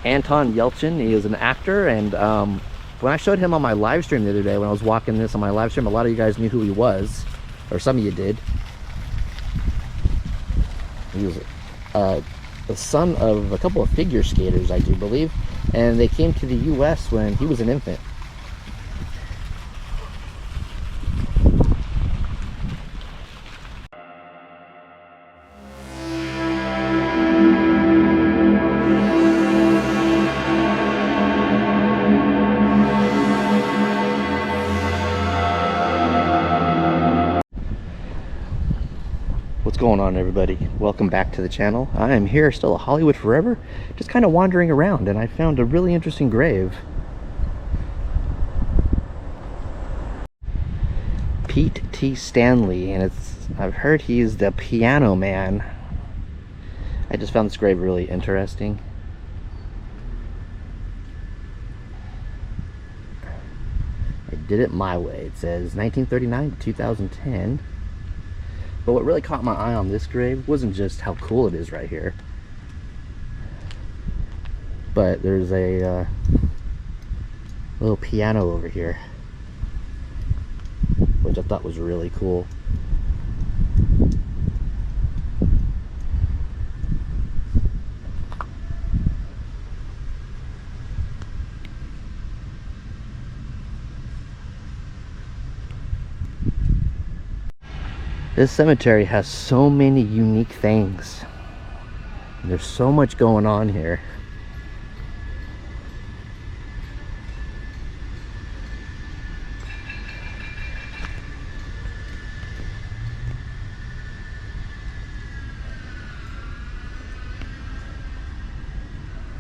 Anton Yelchin. He is an actor, and when I showed him on my live stream the other day, when I was walking this on my live stream, a lot of you guys knew who he was, or some of you did. He was the son of a couple of figure skaters, I do believe, and they came to the US when he was an infant. What's going on, everybody? Welcome back to the channel. I am here still at Hollywood Forever, just kind of wandering around, and I found a really interesting grave. Pete T. Stanley, and I've heard he's the piano man. I just found this grave really interesting. I did it my way. It says 1939 to 2010. But what really caught my eye on this grave wasn't just how cool it is right here, but there's a little piano over here, which I thought was really cool. This cemetery has so many unique things. There's so much going on here.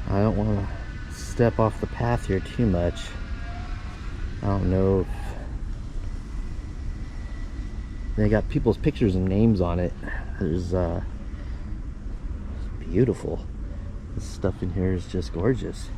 I don't want to step off the path here too much. I don't know if they got people's pictures and names on it. There's it's beautiful. This stuff in here is just gorgeous.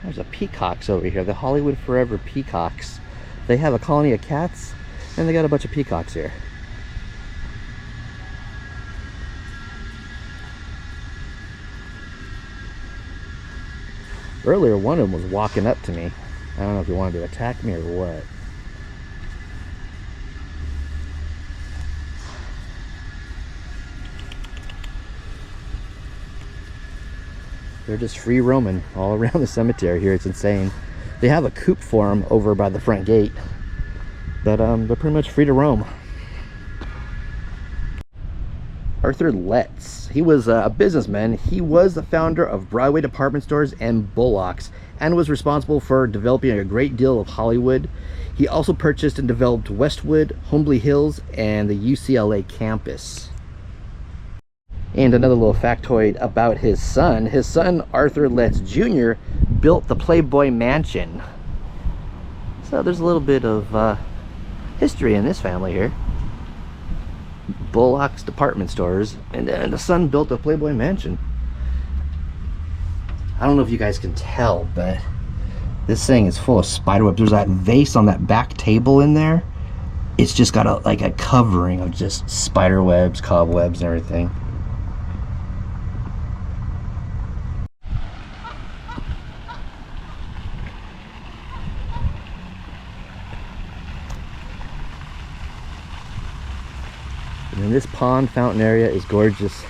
There's a peacocks over here, the Hollywood Forever peacocks. They have a colony of cats, and they got a bunch of peacocks here. Earlier, one of them was walking up to me. I don't know if he wanted to attack me or what. They're just free roaming all around the cemetery here. It's insane. They have a coop for them over by the front gate, but they're pretty much free to roam. Arthur Letts, he was a businessman. He was the founder of Broadway department stores and Bullocks, and was responsible for developing a great deal of Hollywood. He also purchased and developed Westwood, Homely Hills, and the UCLA campus. And another little factoid about his son Arthur Letts Jr. built the Playboy Mansion. So there's a little bit of history in this family here. Bullock's department stores, and then the son built the Playboy Mansion. I don't know if you guys can tell, but this thing is full of spiderwebs. There's that vase on that back table in there. It's just got like a covering of just spiderwebs, cobwebs, and everything. And this pond fountain area is gorgeous.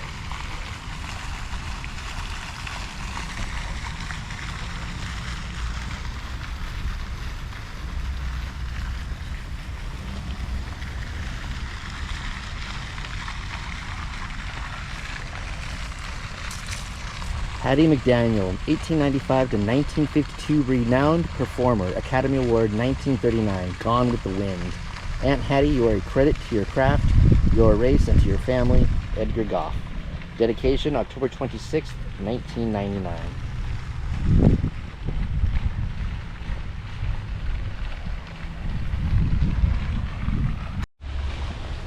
Hattie McDaniel, 1895 to 1952, renowned performer, Academy Award 1939, Gone with the Wind. Aunt Hattie, you are a credit to your craft, your race, and to your family. Edgar Goff. Dedication, October 26th, 1999.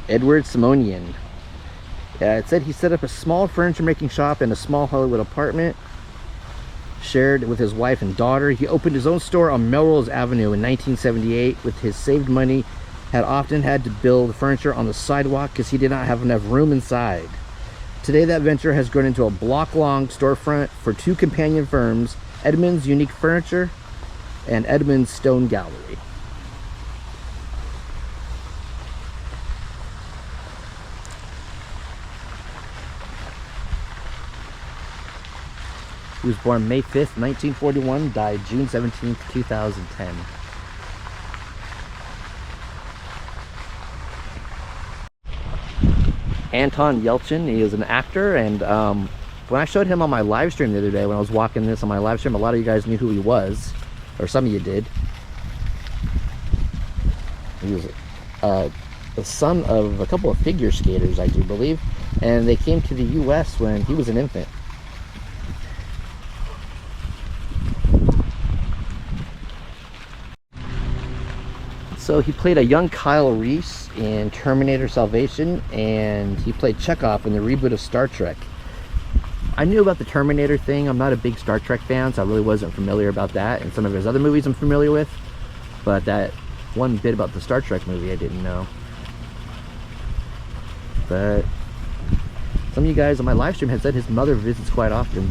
Edward Simonian. It said he set up a small furniture making shop in a small Hollywood apartment shared with his wife and daughter. He opened his own store on Melrose Avenue in 1978 with his saved money. Had often had to build furniture on the sidewalk because he did not have enough room inside. Today that venture has grown into a block-long storefront for two companion firms, Edmunds Unique Furniture and Edmunds Stone Gallery. He was born May 5th, 1941, died June 17th, 2010. Anton Yelchin, he is an actor, and when I showed him on my live stream the other day, when I was walking this on my live stream, a lot of you guys knew who he was, or some of you did. He was the son of a couple of figure skaters, I do believe, and they came to the US when he was an infant. So he played a young Kyle Reese in Terminator Salvation, and he played Chekhov in the reboot of Star Trek. I knew about the Terminator thing. I'm not a big Star Trek fan, so I really wasn't familiar about that. And some of his other movies I'm familiar with, but that one bit about the Star Trek movie I didn't know. But some of you guys on my live stream had said his mother visits quite often.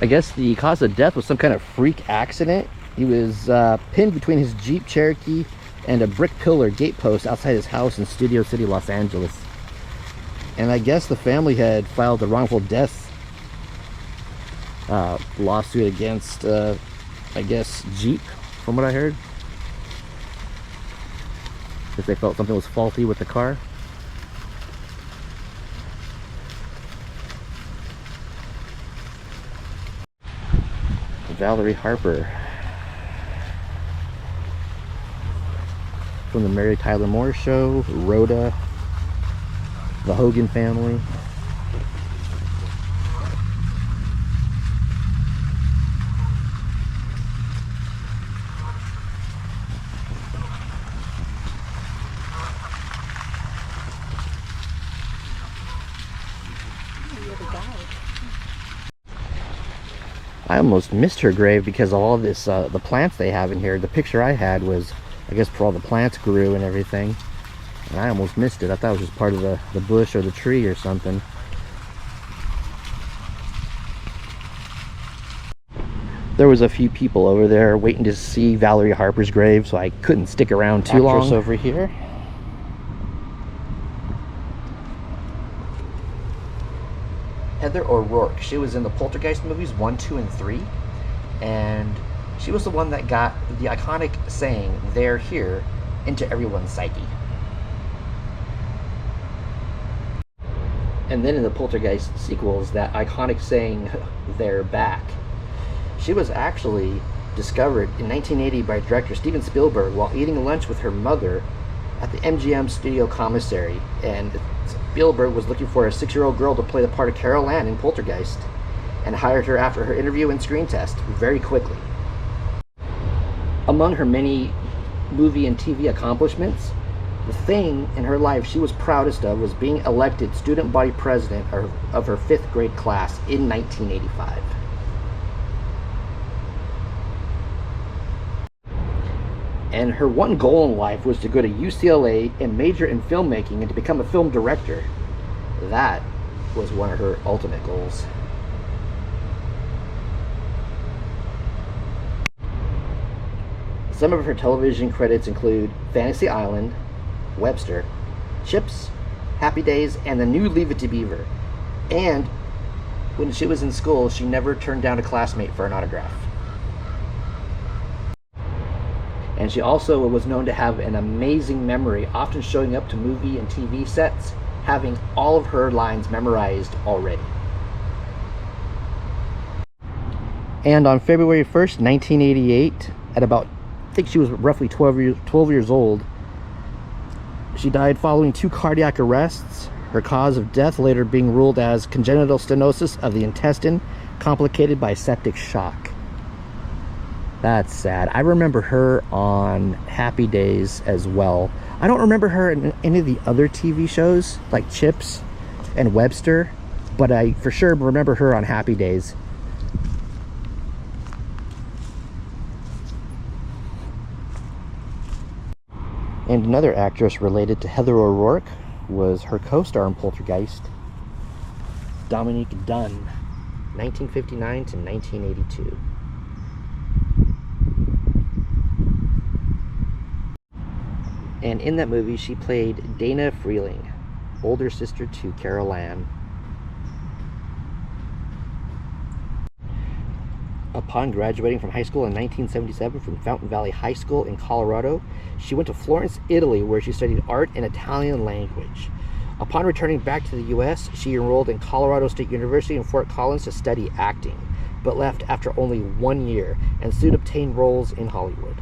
I guess the cause of death was some kind of freak accident. He was pinned between his Jeep Cherokee and a brick pillar gatepost outside his house in Studio City, Los Angeles. And I guess the family had filed a wrongful death lawsuit against, I guess, Jeep, from what I heard. Because they felt something was faulty with the car. Valerie Harper from the Mary Tyler Moore Show, Rhoda, the Hogan family. I almost missed her grave because of all this, the plants they have in here. The picture I had was, I guess, where all the plants grew and everything. And I almost missed it. I thought it was just part of the bush or the tree or something. There was a few people over there waiting to see Valerie Harper's grave, so I couldn't stick around too long. Actress over here. Heather O'Rourke. She was in the Poltergeist movies 1, 2, and 3, and she was the one that got the iconic saying, "They're here," into everyone's psyche. And then in the Poltergeist sequels, that iconic saying, "They're back." She was actually discovered in 1980 by director Steven Spielberg while eating lunch with her mother at the MGM studio commissary, and Spielberg was looking for a 6-year-old girl to play the part of Carol Ann in Poltergeist, and hired her after her interview and screen test very quickly. Among her many movie and TV accomplishments, the thing in her life she was proudest of was being elected student body president of her 5th grade class in 1985. And her one goal in life was to go to UCLA and major in filmmaking and to become a film director. That was one of her ultimate goals. Some of her television credits include Fantasy Island, Webster, Chips, Happy Days, and the new Leave It to Beaver. And when she was in school, she never turned down a classmate for an autograph. And she also was known to have an amazing memory, often showing up to movie and TV sets, having all of her lines memorized already. And on February 1st, 1988, at about, I think she was roughly 12 years old, she died following 2 cardiac arrests. Her cause of death later being ruled as congenital stenosis of the intestine, complicated by septic shock. That's sad. I remember her on Happy Days as well. I don't remember her in any of the other TV shows, like Chips and Webster, but I for sure remember her on Happy Days. And another actress related to Heather O'Rourke was her co-star in Poltergeist, Dominique Dunne, 1959 to 1982. And in that movie, she played Dana Freeling, older sister to Carol Ann. Upon graduating from high school in 1977 from Fountain Valley High School in Colorado, she went to Florence, Italy, where she studied art and Italian language. Upon returning back to the U.S., she enrolled in Colorado State University in Fort Collins to study acting, but left after only 1 year and soon obtained roles in Hollywood.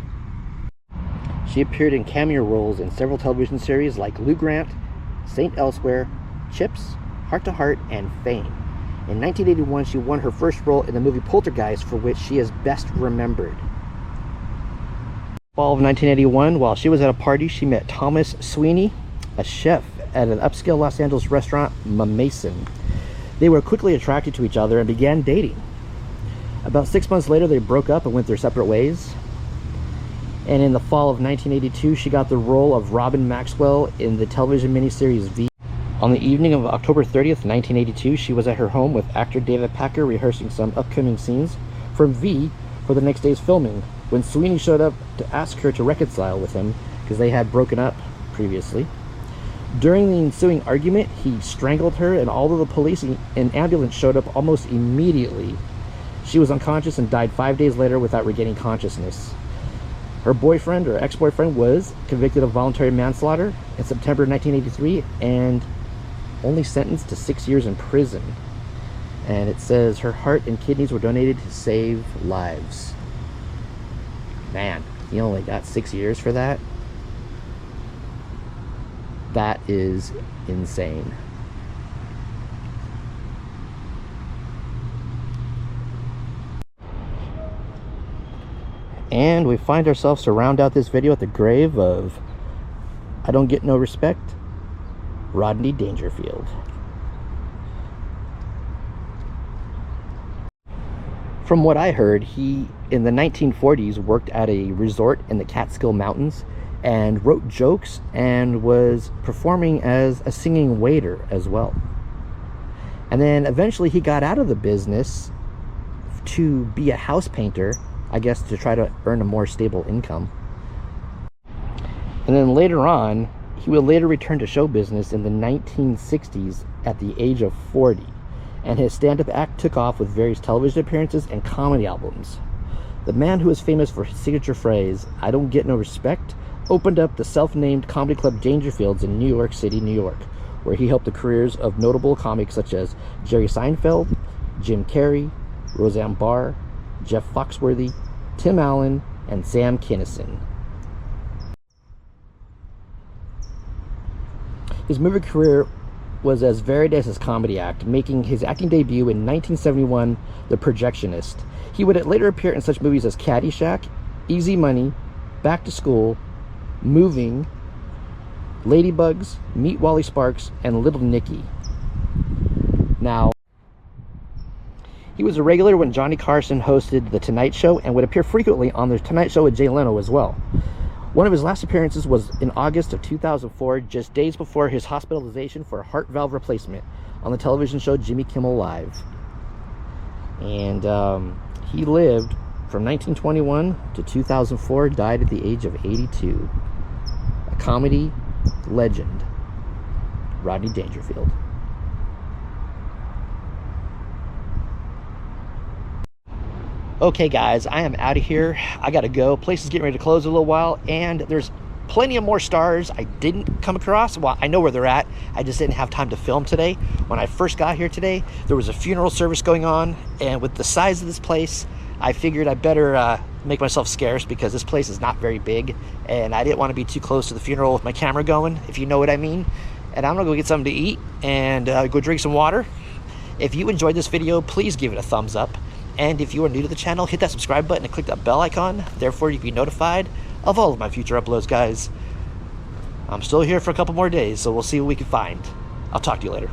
She appeared in cameo roles in several television series like Lou Grant, St. Elsewhere, Chips, Heart to Heart, and Fame. In 1981, she won her first role in the movie Poltergeist, for which she is best remembered. Fall of 1981, while she was at a party, she met Thomas Sweeney, a chef at an upscale Los Angeles restaurant, Mason. They were quickly attracted to each other and began dating. About 6 months later, they broke up and went their separate ways. And in the fall of 1982, she got the role of Robin Maxwell in the television miniseries V. On the evening of October 30th, 1982, she was at her home with actor David Packer rehearsing some upcoming scenes from V for the next day's filming, when Sweeney showed up to ask her to reconcile with him because they had broken up previously. During the ensuing argument, he strangled her, and although the police and ambulance showed up almost immediately, she was unconscious and died 5 days later without regaining consciousness. Her boyfriend, or ex-boyfriend, was convicted of voluntary manslaughter in September 1983 and only sentenced to 6 years in prison. And it says her heart and kidneys were donated to save lives. Man, he only got 6 years for that? That is insane. And we find ourselves to round out this video at the grave of I Don't Get No Respect, Rodney Dangerfield. From what I heard, he in the 1940s worked at a resort in the Catskill Mountains and wrote jokes and was performing as a singing waiter as well. And then eventually he got out of the business to be a house painter, I guess, to try to earn a more stable income. And then later on, he would later return to show business in the 1960s at the age of 40. And his stand-up act took off with various television appearances and comedy albums. The man who is famous for his signature phrase, I don't get no respect, opened up the self-named comedy club Dangerfields in New York City, New York, where he helped the careers of notable comics such as Jerry Seinfeld, Jim Carrey, Roseanne Barr, Jeff Foxworthy, Tim Allen, and Sam Kinison. His movie career was as varied as his comedy act, making his acting debut in 1971, The Projectionist. He would later appear in such movies as Caddyshack, Easy Money, Back to School, Moving, Ladybugs, Meet Wally Sparks, and Little Nicky. Now, he was a regular when Johnny Carson hosted The Tonight Show and would appear frequently on The Tonight Show with Jay Leno as well. One of his last appearances was in August of 2004, just days before his hospitalization for a heart valve replacement on the television show Jimmy Kimmel Live. And he lived from 1921 to 2004, died at the age of 82. A comedy legend, Rodney Dangerfield. Okay guys, I am out of here. I gotta go. Place is getting ready to close in a little while, and there's plenty of more stars I didn't come across. Well, I know where they're at. I just didn't have time to film today. When I first got here today, there was a funeral service going on, and with the size of this place, I figured I better make myself scarce, because this place is not very big, and I didn't want to be too close to the funeral with my camera going, if you know what I mean. And I'm gonna go get something to eat and go drink some water. If you enjoyed this video, please give it a thumbs up. And if you are new to the channel, hit that subscribe button and click that bell icon. Therefore, you'll be notified of all of my future uploads, guys. I'm still here for a couple more days, so we'll see what we can find. I'll talk to you later.